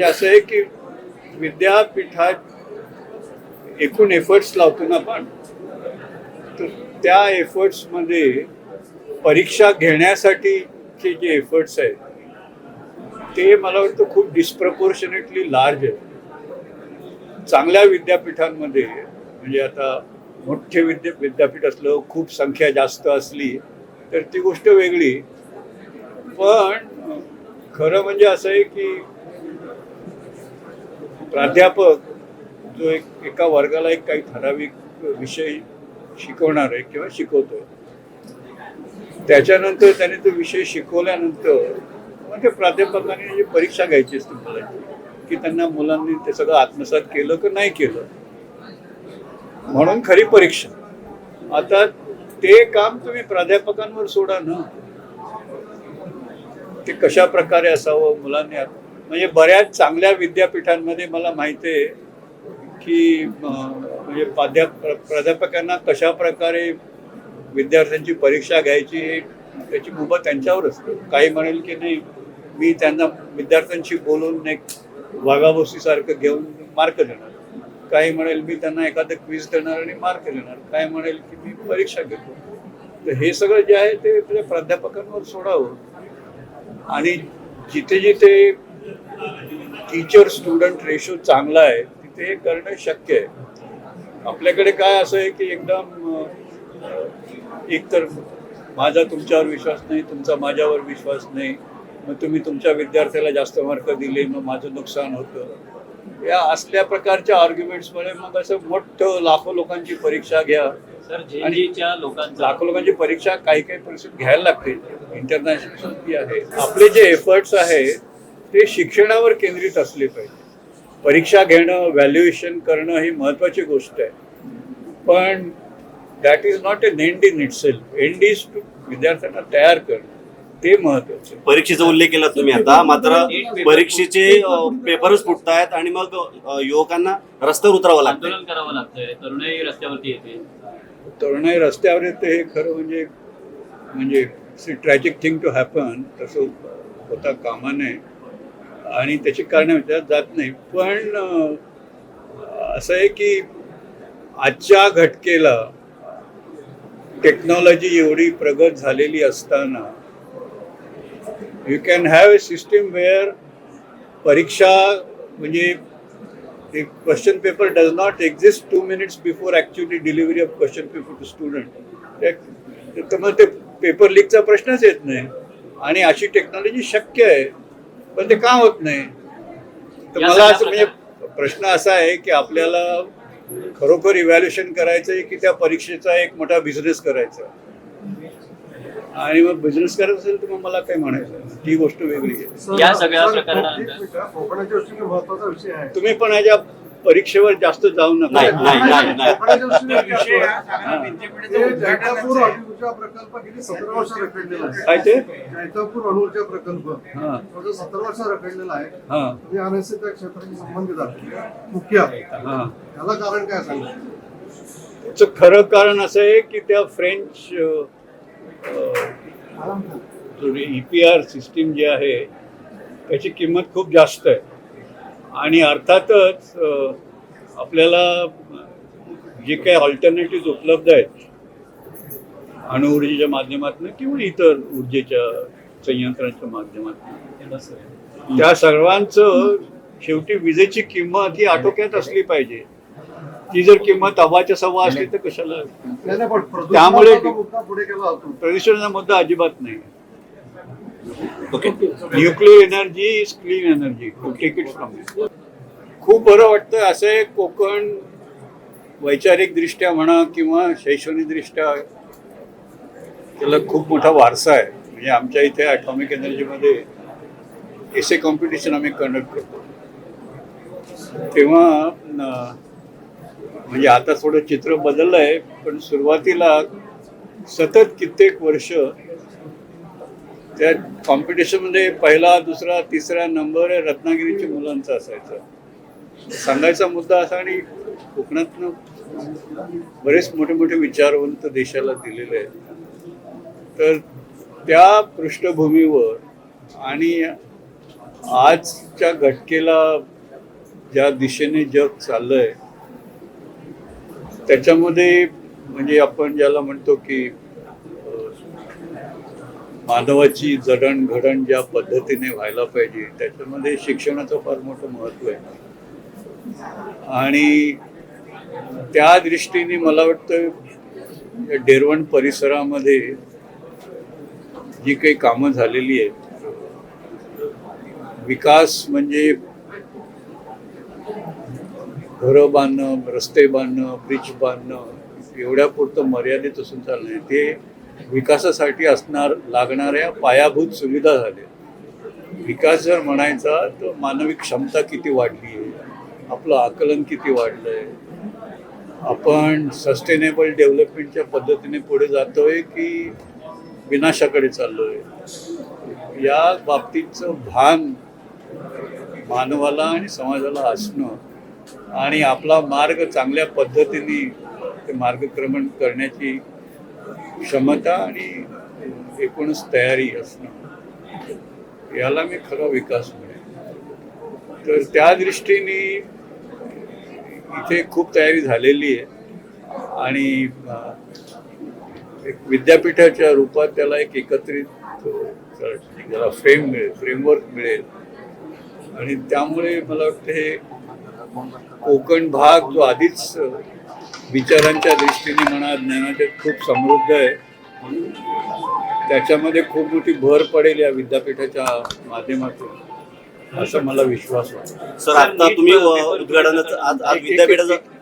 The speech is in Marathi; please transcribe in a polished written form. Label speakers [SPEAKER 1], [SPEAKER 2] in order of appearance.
[SPEAKER 1] असं आहे की विद्यापीठात एकूण एफर्ट्स लावतो ना आपण, तर त्या एफर्ट्समध्ये परीक्षा घेण्यासाठीचे जे एफर्ट्स आहेत ते मला वाटतं खूप डिस्प्रपोर्शनेटली लार्ज आहेत. चांगल्या विद्यापीठांमध्ये म्हणजे आता मोठे विद्यापीठ असलं, खूप संख्या जास्त असली तर ती गोष्ट वेगळी. पण खरं म्हणजे असं आहे की प्राध्यापक जो एका वर्गाला एक काही ठराविक विषय शिकवणार आहे किंवा शिकवतोय, त्याच्यानंतर त्याने तो विषय शिकवल्यानंतर मग ते प्राध्यापकांनी जी परीक्षा घ्यायची असते मुलांची, की त्यांना मुलांनी ते सगळं आत्मसात केलं की नाही केलं, म्हणून खरी परीक्षा. आता ते काम तुम्ही प्राध्यापकांवर सोडा ना, ते कशा प्रकारे असावं मुलांनी. म्हणजे बऱ्याच चांगल्या विद्यापीठांमध्ये मला माहिती आहे की म्हणजे प्राध्यापकांना कशा प्रकारे विद्यार्थ्यांची परीक्षा घ्यायची त्याची मुभा त्यांच्यावर असते. काही म्हणेल की नाही, मी त्यांना विद्यार्थ्यांशी बोलून एक वागाबोसीसारखं घेऊन मार्क देणार. काही म्हणेल मी त्यांना एखादं क्विज देणार आणि मार्क देणार. काय म्हणेल की मी परीक्षा घेतो. तर हे सगळं जे आहे ते प्राध्यापकांवर सोडावं. आणि जिथे जिथे टीचर स्टुडंट रेशो चांगला आहे तिथे हे करणं शक्य आहे. आपल्याकडे काय असं आहे की एकदम एकतर माझा तुमच्यावर विश्वास नाही, तुमचा माझ्यावर विश्वास नाही, मग तुम्ही तुमच्या विद्यार्थ्याला जास्त मार्क दिले मग माझं नुकसान होतं. या असल्या प्रकारच्या आर्ग्युमेंट्समुळे मग असं मोठं लाखो लोकांची परीक्षा घ्या. आणि लाखो लोकांची परीक्षा काही काही परिस्थितीत घ्यायला लागते. इंटरनॅशनल आहे. आपले जे एफर्ट्स आहे ते शिक्षणावर केंद्रित असले पाहिजे. परीक्षा घेणं, व्हॅल्युएशन करणं ही महत्वाची गोष्ट आहे, पण that is not an end in itself. End is to विद्यार्थ्यांना तयार करणं, ते महत्वाचं.
[SPEAKER 2] परीक्षेचा उल्लेख केला तुम्ही आता, मात्र परीक्षेचे पेपरच फुटतायत आणि मग युवकांना रस्त्यावर उतरावं लागतं,
[SPEAKER 3] आंदोलन करावं लागतंय, तरुणाई रस्त्यावरती येते.
[SPEAKER 1] तरुणाई रस्त्यावर येते हे खरं म्हणजे ट्रॅजिक थिंग टू हॅपन, तसं होता कामा नये आणि त्याची कारणं विचारत जात नाही. पण असं आहे की आजच्या घटकेला टेक्नॉलॉजी एवढी प्रगत झालेली असताना you can have a system where परीक्षा म्हणजे एक question paper does not exist 2 minutes before actually delivery of question paper to student. तर मग ते पेपर लीकचा प्रश्नच येत नाही. आणि अशी टेक्नॉलॉजी शक्य आहे, पण ते का होत नाही. तर मला असं म्हणजे प्रश्न असा आहे की आपल्याला खरोखर इव्हॅल्युएशन करायचं आहे की त्या परीक्षेचा एक मोठा बिझनेस करायचा. आणि मग बिझनेस करायचं असेल तर मग मला काय म्हणायचं, ती गोष्ट वेगळी आहे.
[SPEAKER 3] या सगळ्या प्रकरणानंतर
[SPEAKER 4] महत्वाचा विषय आहे.
[SPEAKER 1] तुम्ही पण ह्याच्या परीक्षेवर जास्त जाऊ नका.
[SPEAKER 4] जैतापूर अणुऊर्जा प्रकल्प गेली 17 वर्ष रखडलेला आहे.
[SPEAKER 1] काय ते
[SPEAKER 4] जैतापूर अणुऊर्जा प्रकल्प 17 वर्ष रखडलेला आहे. तुम्ही अनएससी त्या क्षेत्राशी संबंधित आहात मुख्य, त्याला कारण काय सांगा.
[SPEAKER 1] त्याचं खरं कारण असं आहे की त्या फ्रेंच EPR सिस्टीम जी आहे त्याची किंमत खूप जास्त आहे. आणि अर्थातच आपल्याला जे काही ऑल्टरनेटिव्ह उपलब्ध आहेत अणुऊर्जेच्या माध्यमातून किंवा इतर ऊर्जेच्या संयंत्रांच्या माध्यमातून, त्या सर्वांचं शेवटी विजेची किंमत ही आटोक्यात असली पाहिजे. ती जर किंमत अव्वाच्या सव्वा असली तर कशाला. त्यामुळे प्रदूषणाचा मुद्दा अजिबात नाही. Nuclear energy is clean energy, to take it from. खूप बरं वाटतं. असं आहे कोकण वैचारिक दृष्ट्या म्हणा किंवा शैक्षणिक दृष्ट्या त्याला खूप मोठा वारसा आहे. म्हणजे आमच्या इथे ॲटॉमिक एनर्जीमध्ये एसे कॉम्पिटिशन आम्ही कंडक्ट करतो. तेव्हा म्हणजे आता थोडं चित्र बदललं आहे, पण सुरुवातीला सतत कित्येक वर्ष त्या कॉम्पिटिशनमध्ये पहिला, दुसरा, तिसरा नंबर रत्नागिरीच्या मुलांचा असायचा. सांगायचा मुद्दा असा, आणि कोकणातनं बरेच मोठे मोठे विचारवंत देशाला दिलेले आहेत. तर त्या पृष्ठभूमीवर आणि आजच्या घटकेला ज्या दिशेने जग चाललंय त्याच्यामध्ये म्हणजे आपण ज्याला म्हणतो की मानवाची जडणघडण ज्या पद्धतीने व्हायला पाहिजे त्याच्यामध्ये शिक्षणाचं फार मोठं महत्त्व आहे. आणि त्या दृष्टीने मला वाटतं या डेरवण परिसरामध्ये जी काही कामं झालेली आहेत, विकास म्हणजे घरं बांधणं, रस्ते बांधणं, ब्रिज बांधणं एवढ्या पुरतं मर्यादित असून चाललं नाही. ते विकासासाठी लागणाऱ्या पायाभूत सुविधा झाल्या. विकास जर म्हणायचा तर मानवी क्षमता किती वाढली आहे, आपलं आकलन किती वाढलं आहे, आपण सस्टेनेबल डेव्हलपमेंटच्या पद्धतीने पुढे जातोय की विनाशाकडे चाललोय, या बाबतीचं भान मानवाला आणि समाजाला असणं आणि आपला मार्ग चांगल्या पद्धतीने ते मार्गक्रमण करण्याची क्षमता आणि एकूणच तयारी असणं याला मी खरा विकास म्हणेन. तर त्या दृष्टीने इथे खूप तयारी झालेली आहे आणि एक विद्यापीठाच्या रूपात त्याला एक एकत्रित त्याला फ्रेमवर्क मिळेल आणि त्यामुळे मला वाटतं हे कोकण भाग जो आधीच विचारांच्या दृष्टीने म्हणा ज्ञानाच्या खूप समृद्ध आहे त्याच्यामध्ये खूप मोठी भर पडेल या विद्यापीठाच्या माध्यमातून असं मला विश्वास वाटतो.
[SPEAKER 2] सर आता तुम्ही उद्घाटनाचं आज विद्यापीठाचं